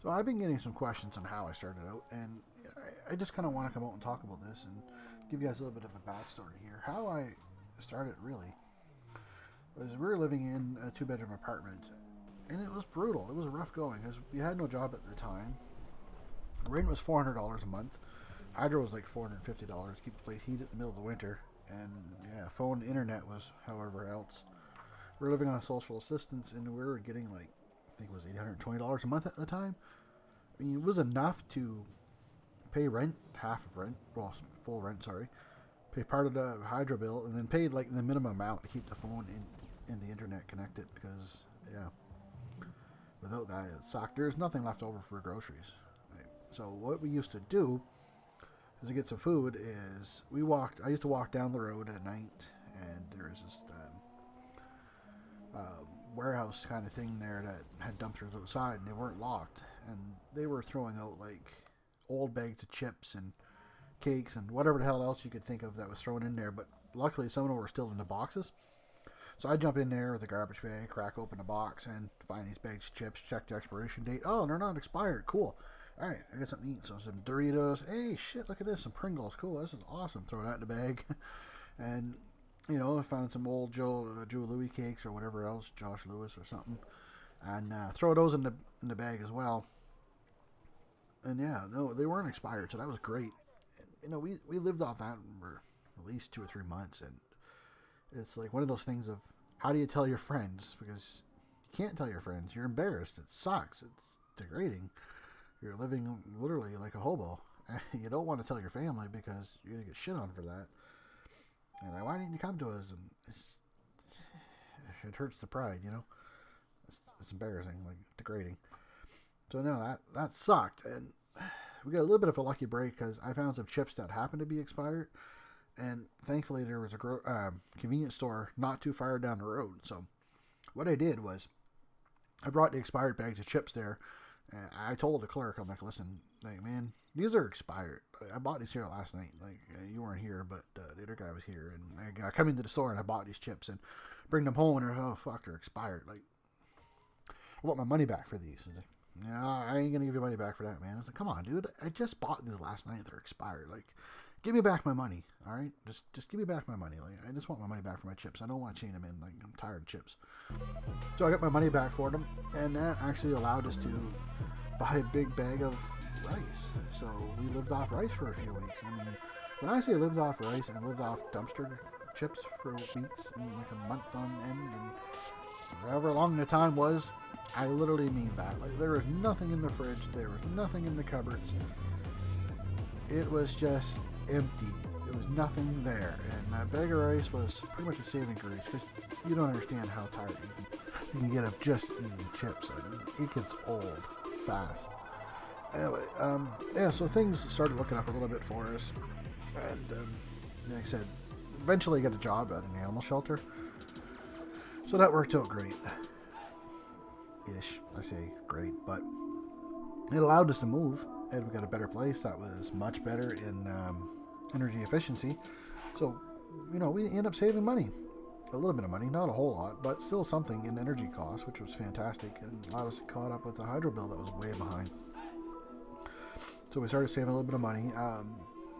So I've been getting some questions on how I started out, and I just kind of want to come out and talk about this and give you guys a little bit of a backstory here. How I started really was we were living in a two-bedroom apartment, and it was brutal. It was rough going because we had no job at the time. Rent was $400 a month. Hydro was like $450 to keep the place heated in the middle of the winter, and yeah, phone, internet was however else. We were living on social assistance, and we were getting like I think it was $820 a month at the time. I mean, it was enough to pay rent, half of rent, well, full rent, sorry, pay part of the hydro bill, and then paid like the minimum amount to keep the phone in the internet connected because, yeah, without that, it sucked. There's nothing left over for groceries. Right? So what we used to do is to get some food is I used to walk down the road at night, and there was this warehouse kind of thing there that had dumpsters outside, and they weren't locked, and they were throwing out like old bags of chips and cakes and whatever the hell else you could think of that was thrown in there. But luckily, some of them were still in the boxes. So I jump in there with a garbage bag, crack open the box, and find these bags of chips. Check the expiration date. Oh, they're not expired. Cool. All right, I got something to eat. So some Doritos. Hey, shit, look at this. Some Pringles. Cool. This is awesome. Throw that in the bag, and I found some old Joe Louis cakes or whatever else, Josh Lewis or something, and throw those in the bag as well. And yeah, no, they weren't expired, so that was great. And, we lived off that for at least 2 or 3 months, and it's like one of those things of how do you tell your friends, because you can't tell your friends. You're embarrassed. It sucks. It's degrading. You're living literally like a hobo. You don't want to tell your family because you're gonna get shit on for that. And like, why didn't you come to us? And it hurts the pride, It's embarrassing, like degrading. So no, that sucked, and we got a little bit of a lucky break because I found some chips that happened to be expired, and thankfully there was a convenience store not too far down the road. So what I did was I brought the expired bags of chips there, and I told the clerk, I'm like, listen, like, man, these are expired. I bought these here last night. Like, you weren't here, but the other guy was here, and I come into the store and I bought these chips and bring them home, and they're, oh fuck, they're expired. Like, I want my money back for these. He's like, no, I ain't gonna give you money back for that, man. I was like, come on, dude, I just bought these last night. They're expired. Like, give me back my money, all right? Just give me back my money. Like, I just want my money back for my chips. I don't want to chain them in. Like, I'm tired of chips. So I got my money back for them, and that actually allowed us to buy a big bag of rice. So we lived off rice for a few weeks. I mean, when I say lived off rice, I lived off dumpster chips for weeks, and like a month on end, and however long the time was, I literally mean that. Like, there was nothing in the fridge, there was nothing in the cupboards. It was just empty. There was nothing there, and that bag of rice was pretty much a saving grace because you don't understand how tired you can get of just eating chips. I mean, it gets old fast. Anyway, so things started looking up a little bit for us, and like I said, eventually got a job at an animal shelter, so that worked out great. Ish, I say great, but it allowed us to move, and we got a better place that was much better in energy efficiency. So, we ended up saving money. A little bit of money, not a whole lot, but still something in energy costs, which was fantastic, and allowed us to caught up with the hydro bill that was way behind. So we started saving a little bit of money.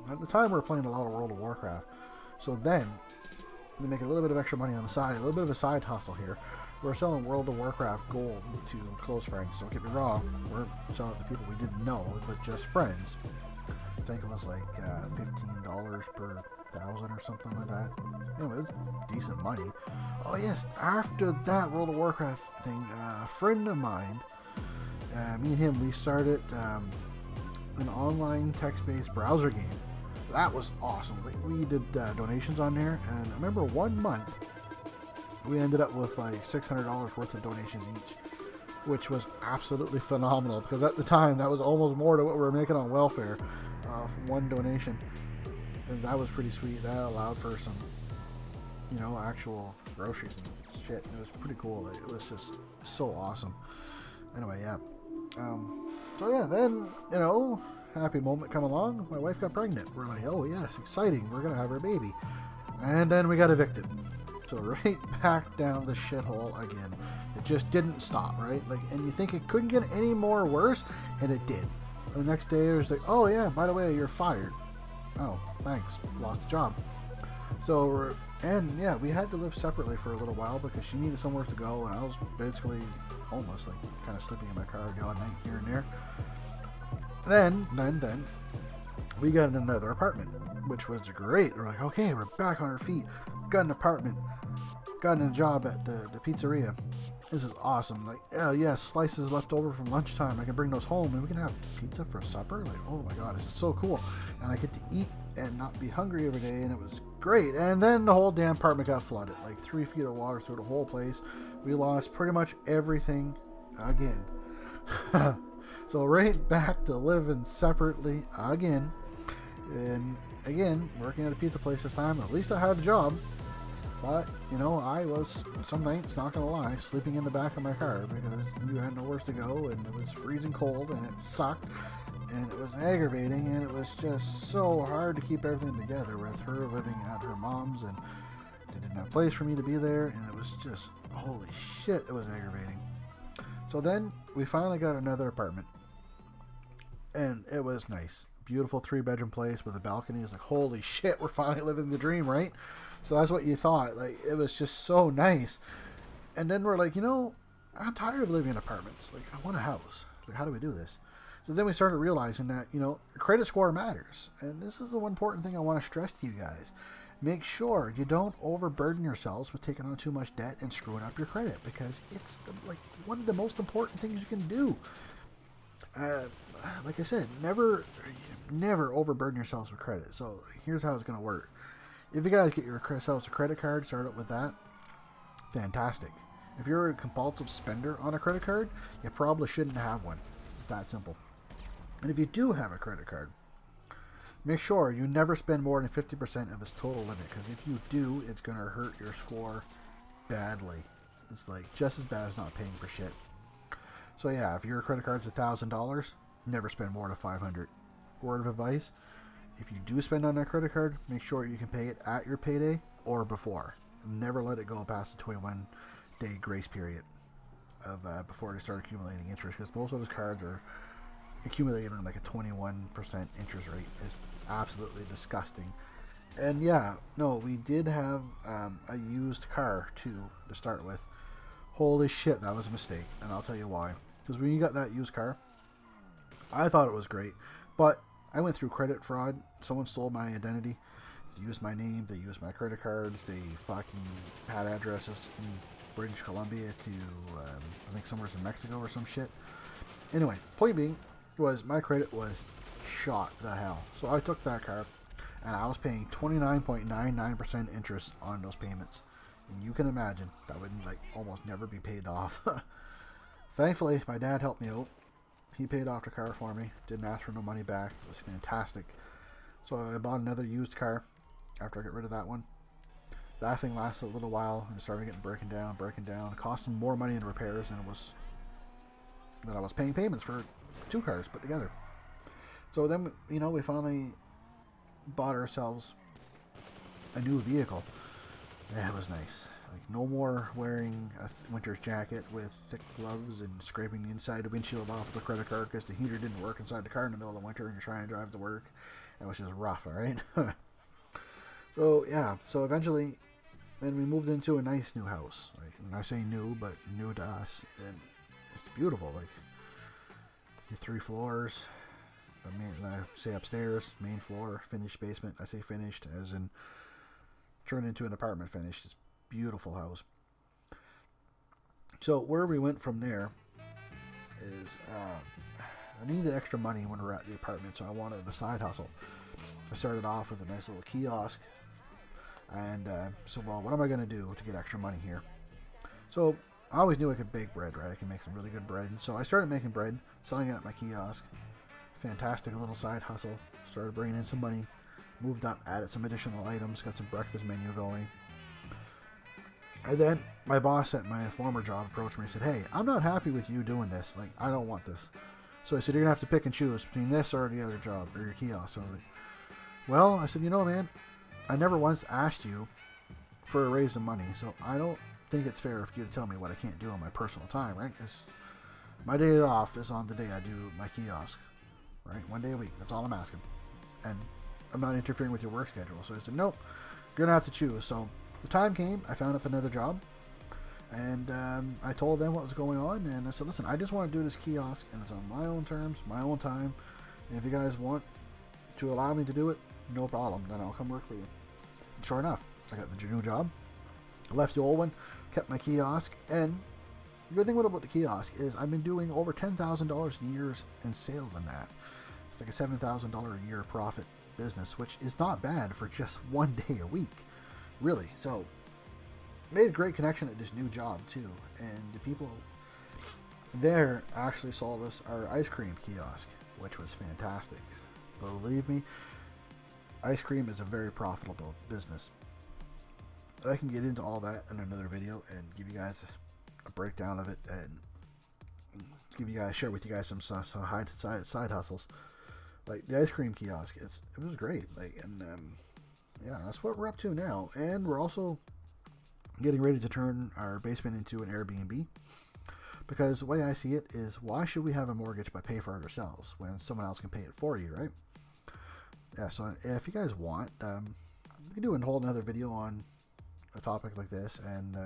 At the time, we were playing a lot of World of Warcraft. So then, we make a little bit of extra money on the side, a little bit of a side hustle here. We're selling World of Warcraft gold to close friends. Don't get me wrong, we're selling it to people we didn't know, but just friends. I think it was like $15 per 1,000 or something like that. Anyway, it was decent money. Oh yes, after that World of Warcraft thing, a friend of mine, me and him, we started an online text-based browser game. That was awesome. Like, we did donations on there, and I remember 1 month we ended up with like $600 worth of donations each, which was absolutely phenomenal because at the time that was almost more to what we were making on welfare for one donation, and that was pretty sweet. That allowed for some, actual groceries and shit. It was pretty cool. It was just so awesome. Anyway, yeah. Then happy moment come along. My wife got pregnant. We're like, oh yes, exciting. We're gonna have our baby, and then we got evicted. So right back down the shithole again. It just didn't stop, right? Like, and you think it couldn't get any more worse? And it did. The next day, it was like, oh yeah, by the way, you're fired. Oh, thanks. Lost a job. So, and yeah, we had to live separately for a little while because she needed somewhere to go, and I was basically homeless, like kind of sleeping in my car the odd night here and there. Then, we got another apartment, which was great. We're like, okay, we're back on our feet. Got an apartment. Got a job at the pizzeria. This is awesome. Like, oh yeah, slices left over from lunchtime. I can bring those home and we can have pizza for supper. Like, oh my god, this is so cool. And I get to eat and not be hungry every day, and it was great. And then the whole damn apartment got flooded. Like 3 feet of water through the whole place. We lost pretty much everything again. So right back to living separately again. And again, working at a pizza place this time. At least I had a job. But, you know, I was, some nights, not going to lie, sleeping in the back of my car because you had nowhere to go, and it was freezing cold, and it sucked, and it was aggravating, and it was just so hard to keep everything together with her living at her mom's, and they didn't have a place for me to be there, and it was just, holy shit, it was aggravating. So then, we finally got another apartment, and it was nice. Beautiful 3-bedroom place with a balcony. It was like, holy shit, we're finally living the dream, right? So that's what you thought. Like, it was just so nice. And then we're like, you know, I'm tired of living in apartments. Like, I want a house. Like, how do we do this? So then we started realizing that, you know, credit score matters. And this is the one important thing I want to stress to you guys. Make sure you don't overburden yourselves with taking on too much debt and screwing up your credit, because it's one of the most important things you can do. Like I said, never overburden yourselves with credit. So here's how it's going to work. If you guys get yourselves a credit card, start out with that. Fantastic. If you're a compulsive spender on a credit card, you probably shouldn't have one. That simple. And if you do have a credit card, make sure you never spend more than 50% of its total limit, because if you do, it's going to hurt your score badly. It's like just as bad as not paying for shit. So yeah, if your credit card's $1,000, never spend more than $500. Word of advice: if you do spend on that credit card, make sure you can pay it at your payday or before. Never let it go past the 21-day grace period of before they start accumulating interest, because most of those cards are accumulating like a 21% interest rate. It's absolutely disgusting. And yeah, no, we did have a used car too to start with. Holy shit, that was a mistake, and I'll tell you why. Because when you got that used car, I thought it was great, but I went through credit fraud. Someone stole my identity. They used my name. They used my credit cards. They fucking had addresses in British Columbia to, I think somewhere in Mexico or some shit. Anyway, point being was my credit was shot the hell. So I took that car, and I was paying 29.99% interest on those payments. And you can imagine that would like almost never be paid off. Thankfully, my dad helped me out. He paid off the car for me. Didn't ask for no money back. It was fantastic. So I bought another used car after I got rid of that one. That thing lasted a little while and it started getting breaking down. It cost them more money in repairs than I was paying payments for 2 cars put together. So then, you know, we finally bought ourselves a new vehicle. Yeah, it was nice. Like, no more wearing a winter jacket with thick gloves and scraping the inside of the windshield off of the credit card because the heater didn't work inside the car in the middle of the winter and you're trying to drive to work. It was just rough, alright? So, yeah. So, eventually, then we moved into a nice new house. Like, and I say new, but new to us. And it's beautiful. Like, the 3 floors. I say upstairs, main floor, finished basement. I say finished as in turned into an apartment finished. It's a beautiful house. So where we went from there is I needed extra money when we were at the apartment, so I wanted a side hustle. I started off with a nice little kiosk, and so well, what am I going to do to get extra money here? So I always knew I could bake bread, right? I can make some really good bread. So I started making bread, selling it at my kiosk. Fantastic little side hustle. Started bringing in some money. Moved up, added some additional items, got some breakfast menu going. And then my boss at my former job approached me and said, hey, I'm not happy with you doing this. Like, I don't want this. So I said, you're going to have to pick and choose between this or the other job, or your kiosk. So I was like, well, I said, you know, man, I never once asked you for a raise of money, so I don't think it's fair for you to tell me what I can't do on my personal time, right? My day off is on the day I do my kiosk, right? 1 day a week. That's all I'm asking. And I'm not interfering with your work schedule. So I said, nope, you're going to have to choose. So the time came, I found up another job. And I told them what was going on. And I said, listen, I just want to do this kiosk. And it's on my own terms, my own time. And if you guys want to allow me to do it, no problem. Then I'll come work for you. And sure enough, I got the new job. I left the old one, kept my kiosk. And the good thing about the kiosk is I've been doing over $10,000 a year in sales on that. It's like a $7,000 a year profit business, which is not bad for just 1 day a week, really. So, made a great connection at this new job too, and the people there actually sold us our ice cream kiosk, which was fantastic. Believe me, ice cream is a very profitable business. I can get into all that in another video and give you guys a breakdown of it and share with you guys some side hustles. Like the ice cream kiosk, it was great. Yeah, that's what we're up to now. And we're also getting ready to turn our basement into an Airbnb, because the way I see it is, why should we have a mortgage but pay for it ourselves when someone else can pay it for you, right? Yeah, so if you guys want, we can do a whole another video on a topic like this and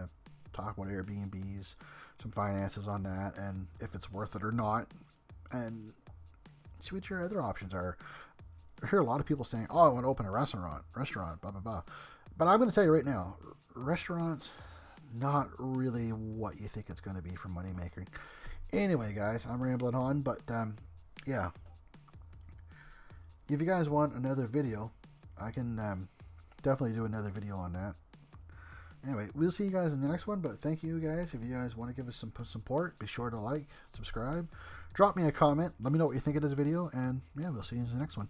talk about Airbnbs, some finances on that, and if it's worth it or not, and see what your other options are. I hear a lot of people saying, oh, I want to open a restaurant, blah, blah, blah. But I'm going to tell you right now, restaurants, not really what you think it's going to be for money making. Anyway, guys, I'm rambling on, but yeah. If you guys want another video, I can definitely do another video on that. Anyway, we'll see you guys in the next one, but thank you guys. If you guys want to give us some support, be sure to like, subscribe, drop me a comment, let me know what you think of this video, and yeah, we'll see you in the next one.